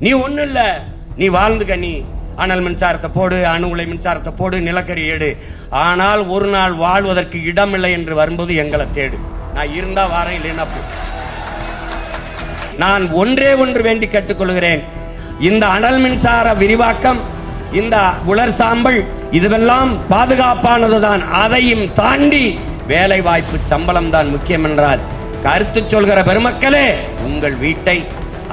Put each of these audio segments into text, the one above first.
நீ ஒண்ணு இல்ல, நீ வாழ்ந்துக்க, நீ அனல் மின்சாரத்தை போடு, அணு உலை மின்சாரத்தை போடு, நிலக்கரி ஏடு. ஆனால் ஒரு நாள் வாழ்வதற்கு இடமில்லை என்று வரும்போது எங்களை தேடு. நான் இருந்தா வாரேன், இல்லைன்னா போ. நான் ஒன்றே ஒன்று வேண்டி கேட்டுக்கொள்கிறேன், இந்த அனல் மின்சார விரிவாக்கம், இந்த உலர் சாம்பல், இதுவெல்லாம் பாதுகாப்பானதுதான். அதையும் தாண்டி வேலை வாய்ப்பு, சம்பளம் தான் முக்கியம் என்றால் கருத்து சொல்கிற பெருமக்களே, உங்கள் வீட்டை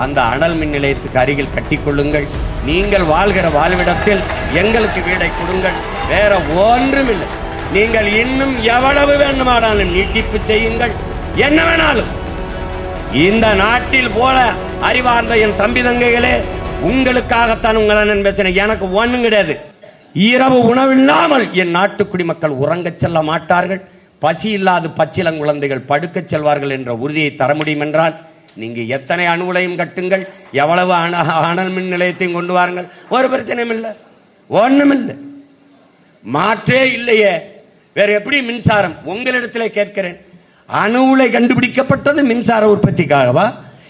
அந்த அனல் மின் நிலையத்துக்கு அருகில் கட்டிக்கொள்ளுங்கள். நீங்கள் வாழ்கிற வாழ்விடத்தில் எங்களுக்கு வீடை கொடுங்கள். வேற ஒன்றும் இல்லை. நீங்கள் இன்னும் எவ்வளவு வேண்டுமானாலும் நீட்டிப்பு செய்யுங்கள், என்ன வேணாலும். இந்த நாட்டில் போல அறிவார்ந்த என் தம்பி தங்கைகளே, உங்களுக்காகத்தான் உங்களை பேசினேன். எனக்கு ஒண்ணும் கிடையாது. இரவு உணவில்லாமல் என் நாட்டு குடிமக்கள் உறங்கச் செல்ல மாட்டார்கள். பசி இல்லாது பச்சிலங்குழந்தைகள் படுக்கச் செல்வார்கள் என்ற உறுதியை தர முடியும் என்றால் நீங்க எத்தனை அணு உலையும் கட்டுங்கள், எவ்வளவு அனல் மின் நிலையத்தையும் கொண்டு வாருங்கள், ஒரு பிரச்சனையும் இல்லை, ஒண்ணும் இல்லை, மாற்றே இல்லையே. வேற எப்படி மின்சாரம்? உங்களிடத்திலே கேட்கிறேன், அணு உலை கண்டுபிடிக்கப்பட்டது மின்சார உற்பத்திக்காகவா,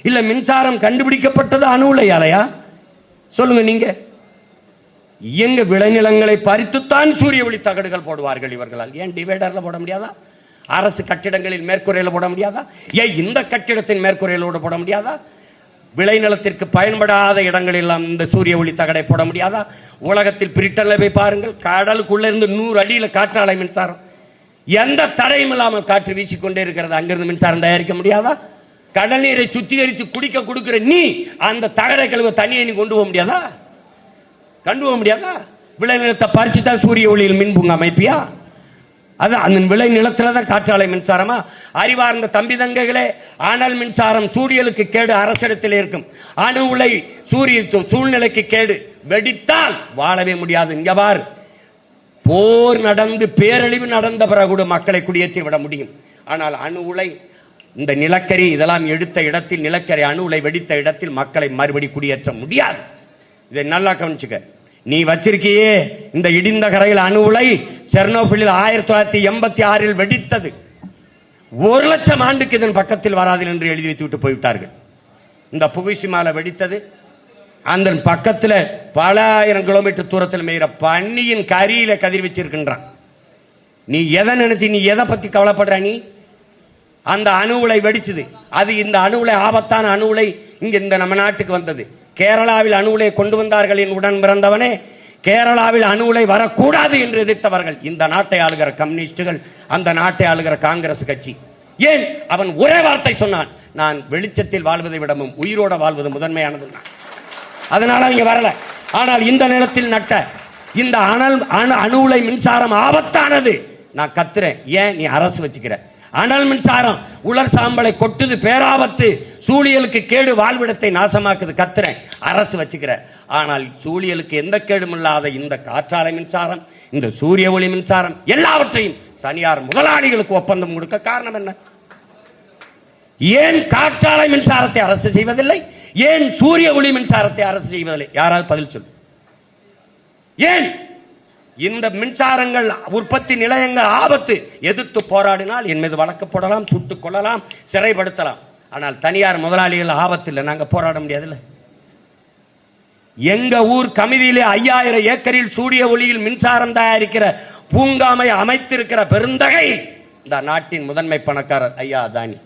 இல்ல மின்சாரம் கண்டுபிடிக்கப்பட்டது அணு உலையாலையா? சொல்லுங்க நீங்க. எங்க விளைநிலங்களை பறித்துத்தான் சூரிய ஒளி தகடுகள் போடுவார்கள் இவர்களால். ஏன் டிவைடர்ல போட முடியாதா? அரசு கட்டிடங்களில் மேற்கூரையில் போட முடியாதா? ஏன் இந்த கட்டிடத்தின் மேற்கூரையிலோடு போட முடியாதா? விளைநிலத்திற்கு பயன்படாத இடங்களில் இந்த சூரிய ஒளி தகடை போட முடியாதா? உலகத்தில் பிரிட்டன்ல போய் பாருங்கள், கடலுக்குள்ள இருந்து 100 அடியில காற்றாலை மின்சாரம், எந்த தடையும் இல்லாமல் காற்று வீசிக்கொண்டே இருக்கிறது. அங்கிருந்து மின்சாரம் தயாரிக்க முடியாதா? கடல் நீரை சுத்திகரித்து குடிக்க கொடுக்கிற நீ அந்த தகடை கழுவ தண்ணியை நீ கொண்டு போக முடியாதா? கொண்டு போக முடியாதா? விளைநிலத்தை பறிச்சுதான் சூரிய ஒளியில் மின் பூங்கா அமைப்பியா? அது அந்த விளை நிலத்துலதான் காற்றாலை மின்சாரமா? அறிவார்ந்த தம்பி தங்கைகளே, அனல் மின்சாரம் சூரியலுக்கு கேடு, அரசிடத்தில் இருக்கும். அணு உலை சூரிய சூழ்நிலைக்கு கேடு. வெடித்தால் வாழவே முடியாது. இங்க பார், போர் நடந்து பேரழிவு நடந்த பிறகு கூட மக்களை குடியேற்றி விட முடியும். ஆனால் அணு உலை, இந்த நிலக்கரி இதெல்லாம் எடுத்த இடத்தில், நிலக்கரி அணு உலை வெடித்த இடத்தில் மக்களை மறுபடி குடியேற்ற முடியாது. இதை நல்லா கவனிச்சுக்க. நீ வச்சிருக்கியே இந்த இடிந்த கரையில் அணு உலை, செர்னோபிலில் 1986 வெடித்தது. 1,00,000 ஆண்டுக்கு இதன் பக்கத்தில் வராது என்று எழுதி வைத்து விட்டு போய்விட்டார்கள். இந்த புகுஷிமால வெடித்தது, அந்த பக்கத்தில் பல ஆயிரம் கிலோமீட்டர் தூரத்தில் மேய்கிற பன்னியின் கரியில கதிர் வச்சிருக்கின்றான். நீ எதை நினைச்சு, நீ எதை பத்தி கவலைப்படுற? நீ அந்த அணு உலை வெடிச்சது. அது இந்த அணு உலை, ஆபத்தான அணு உலை இங்க இந்த நம்ம நாட்டுக்கு வந்தது. கேரளாவில் அணு உலை கொண்டு வந்தார்கள். என் உடன் பிறந்தவனே, கேரளாவில் அணு உலை வரக்கூடாது என்று எதிர்த்தவர்கள் இந்த நாட்டை ஆளுகிற கம்யூனிஸ்டுகள், அந்த நாட்டை ஆளுகிற காங்கிரஸ் கட்சி. ஏன்? அவன் ஒரே வார்த்தை சொன்னான், நான் வெளிச்சத்தில் வாழ்வதை விடவும் உயிரோட வாழ்வது முதன்மையானது. அதனால அவங்க வரல. ஆனால் இந்த நிலத்தில் நட்ட இந்த அணு உலை மின்சாரம் ஆபத்தானது. நான் கத்துறேன், ஏன் நீ அரசு வச்சுக்கிற? அனல் மின்சாரம் உலர் சாம்பலை கொட்டுது, பேராபத்து, சூழியலுக்கு கேடு, வாழ்விடத்தை நாசமாக்குது. கத்துறேன், அரசு வச்சுக்கிற. ஆனால் சூழியலுக்கு எந்த கேடும் இல்லாத இந்த காற்றாலை மின்சாரம், இந்த சூரிய ஒளி மின்சாரம் எல்லாவற்றையும் தனியார் முதலாளிகளுக்கு ஒப்பந்தம் கொடுக்க காரணம் என்ன? ஏன் காற்றாலை மின்சாரத்தை அரசு செய்வதில்லை? ஏன் சூரிய ஒளி மின்சாரத்தை அரசு செய்வதில்லை? யாராவது பதில் சொல்லு. ஏன்? இந்த மின்சாரங்கள் உற்பத்தி நிலையங்கள் ஆபத்து. எதிர்த்து போராடினால் என் மீது வழக்கு போடலாம், சுட்டுக் கொள்ளலாம், சிறைப்படுத்தலாம். ஆனால் தனியார் முதலாளிகள் ஆபத்து இல்லை, நாங்க போராட முடியாதுல்ல. எங்க ஊர் கமிதியிலே 5000 ஏக்கரில் சூரிய ஒளியில் மின்சாரம் தயாரிக்கிற பூங்காமை அமைத்திருக்கிற பெருந்தகை இந்த நாட்டின் முதன்மை பணக்காரர் ஐயா அதானி.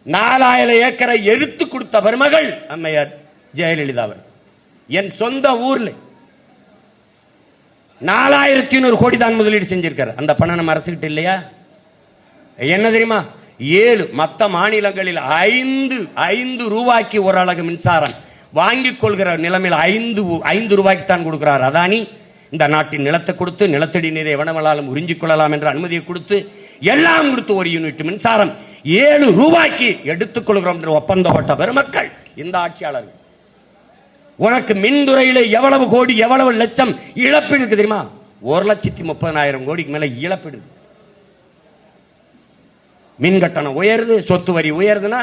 4000 ஏக்கரை எடுத்து கொடுத்த பெருமகள் அம்மையார் ஜெயலலிதா அவர். என் சொந்த ஊர்ல 4100 கோடி தான் முதலீடு செஞ்சிருக்காரு. அந்த பணம் நம்ம அரசுகிட்ட இல்லையா? என்ன தெரியுமா? 7 மற்ற மாநிலங்களில் 5 ரூபாய்க்கு ஒரு அலகு மின்சாரம் வாங்கிக் கொள்கிற நிலைமையில் 5 ரூபாய்க்கு தான் கொடுக்கிறார் அதானி. இந்த நாட்டின் நிலத்தை கொடுத்து, நிலத்தடி நீரை எவனவளாலும் உறிஞ்சிக் கொள்ளலாம் என்ற அனுமதியை கொடுத்து, எல்லாம் கொடுத்து ஒரு யூனிட் மின்சாரம் 7 ரூபாய்க்கு எடுத்துக் கொள்கிறோம் என்று ஒப்பந்தம் போட்ட பெருமக்கள் இந்த ஆட்சியாளர்கள். உனக்கு மின்துறையில எவ்வளவு கோடி, எவ்வளவு லட்சம் இழப்பீடு இருக்கு தெரியுமா? 1,30,000 கோடிக்கு மேல இழப்பீடு. மின் கட்டணம் உயருது, சொத்து வரி உயருதுன்னா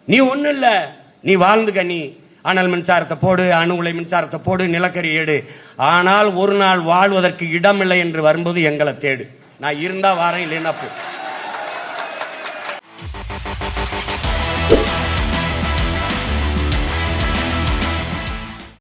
நீ ஒண்ணு இல்ல, நீ வாழ்ந்துக்க, நீ அனல் மின்சாரத்தை போடு, அணு உலை மின்சாரத்தை போடு, நிலக்கரி ஏடு. ஆனால் ஒரு நாள் வாழ்வதற்கு இடமில்லை என்று வரும்போது எங்களை தேடு. நான் இருந்தா வாரேன், இல்லைன்னா போ.